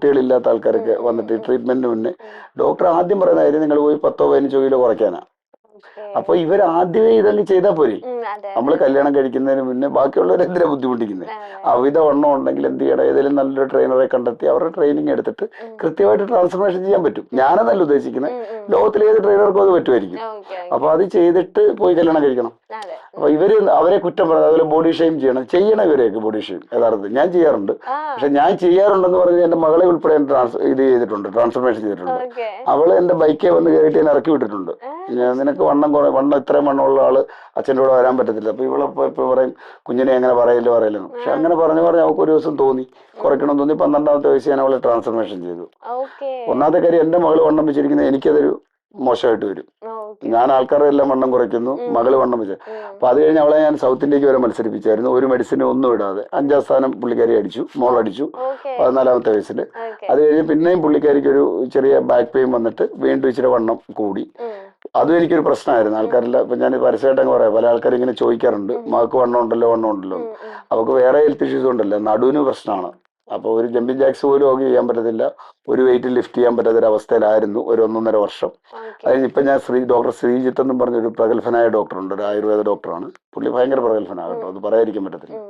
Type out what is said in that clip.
കുട്ടികളില്ലാത്ത ആൾക്കാരൊക്കെ വന്നിട്ട് ട്രീറ്റ്മെന്റിന് മുന്നേ ഡോക്ടർ ആദ്യം പറയുന്ന കാര്യം നിങ്ങൾ പോയി 10-15 കിലോ കുറയ്ക്കാനാ. അപ്പൊ ഇവർ ആദ്യമേ ഇതങ്ങ് ചെയ്താൽ പോരെ. നമ്മൾ കല്യാണം കഴിക്കുന്നതിന് മുന്നേ ബാക്കിയുള്ളവർ എന്തിനാ ബുദ്ധിമുട്ടിക്കുന്നത്? അമിത വണ്ണം ഉണ്ടെങ്കിൽ എന്ത് ചെയ്യണം? ഏതെങ്കിലും നല്ലൊരു ട്രെയിനറെ കണ്ടെത്തി അവരുടെ ട്രെയിനിങ് എടുത്തിട്ട് കൃത്യമായിട്ട് ട്രാൻസ്ഫോർമേഷൻ ചെയ്യാൻ പറ്റും. ഞാനതല്ല ഉദ്ദേശിക്കുന്നത്, ലോകത്തിലെ ഏത് ട്രെയിനർക്കും അത് പറ്റുമായിരിക്കും. അപ്പൊ അത് ചെയ്തിട്ട് പോയി കല്യാണം കഴിക്കണം. അപ്പൊ ഇവര് അവരെ കുറ്റം പറയുന്നത്, അതുപോലെ ബോഡി ഷെയിം ചെയ്യണം ഇവരെയൊക്കെ ബോഡി ഷെയിം. യഥാർത്ഥത്തിൽ ഞാൻ ചെയ്യാറുണ്ട്. പക്ഷെ ഞാൻ ചെയ്യാറുണ്ടെന്ന് പറഞ്ഞ് എന്റെ മകളെ ഉൾപ്പെടെ ഇത് ചെയ്തിട്ടുണ്ട്, ട്രാൻസ്ഫോർമേഷൻ ചെയ്തിട്ടുണ്ട്. അവള് എന്റെ ബൈക്കേ വന്ന് കയറിയിട്ട് ഞാൻ ഇറക്കി വിട്ടിട്ടുണ്ട്. നിനക്ക് വണ്ണം ഇത്രയും വണ്ണമുള്ള ആള് അച്ഛൻ്റെ കൂടെ വരാൻ പറ്റത്തില്ല. അപ്പൊ ഇവളിപ്പോ പറയും കുഞ്ഞിനെ എങ്ങനെ പറയല്ലോ. പക്ഷെ അങ്ങനെ പറഞ്ഞ് അവൾക്ക് ഒരു ദിവസം തോന്നി കുറയ്ക്കണം തോന്നി. 12ാമത്തെ വയസ്സ് ഞാൻ അവളെ ട്രാൻസ്ഫോർമേഷൻ ചെയ്തു. ഒന്നാമത്തെ കാര്യം, എന്റെ മകള് വണ്ണം വെച്ചിരിക്കുന്നത് എനിക്കതൊരു മോശമായിട്ട് വരും. ഞാൻ ആൾക്കാരുടെ എല്ലാം വണ്ണം കുറയ്ക്കുന്നു, മകള് വണ്ണം വെച്ചു. അപ്പൊ അത് കഴിഞ്ഞ് അവളെ ഞാൻ സൗത്ത് ഇന്ത്യക്ക് വരെ മത്സരിപ്പിച്ചായിരുന്നു. ഒരു മെഡിസിനും ഒന്നും ഇടാതെ 5ാം സ്ഥാനം പുള്ളിക്കാരി അടിച്ചു, മോളടിച്ചു 14ാമത്തെ വയസ്സിൽ. അത് കഴിഞ്ഞ് പിന്നെയും പുള്ളിക്കാരിക്ക് ഒരു ചെറിയ ബാക്ക് പെയിൻ വന്നിട്ട് വീണ്ടും ഇച്ചിരി വണ്ണം കൂടി. അതും എനിക്കൊരു പ്രശ്നമായിരുന്നു. ആൾക്കാരെല്ലാം ഇപ്പൊ ഞാൻ പരസ്യമായിട്ട് അങ്ങ് പറയാം, പല ആൾക്കാരും ഇങ്ങനെ ചോദിക്കാറുണ്ട്, മകൾക്ക് വണ്ണം ഉണ്ടല്ലോ. അവർക്ക് വേറെ ഹെൽത്ത് ഇഷ്യൂസ് ഉണ്ടല്ലോ, നടുവിന് പ്രശ്നമാണ്. അപ്പൊ ഒരു ജമ്പിങ് ജാക്സ് പോലും അവർക്ക് ചെയ്യാൻ പറ്റത്തില്ല, ഒരു വെയിറ്റ് ലിഫ്റ്റ് ചെയ്യാൻ പറ്റാത്തൊരവസ്ഥയിലായിരുന്നു ഒരു 1.5 വർഷം. അതിന് ഇപ്പൊ ഞാൻ ഡോക്ടർ ശ്രീജിത്ത് എന്നും പറഞ്ഞൊരു പ്രഗത്ഭനായ ഡോക്ടറുണ്ട്, ഒരു ആയുർവേദ ഡോക്ടറാണ്. പുള്ളി ഭയങ്കര പ്രഗത്ഭനാകട്ടോ, അത് പറയാതിരിക്കാൻ പറ്റത്തില്ല.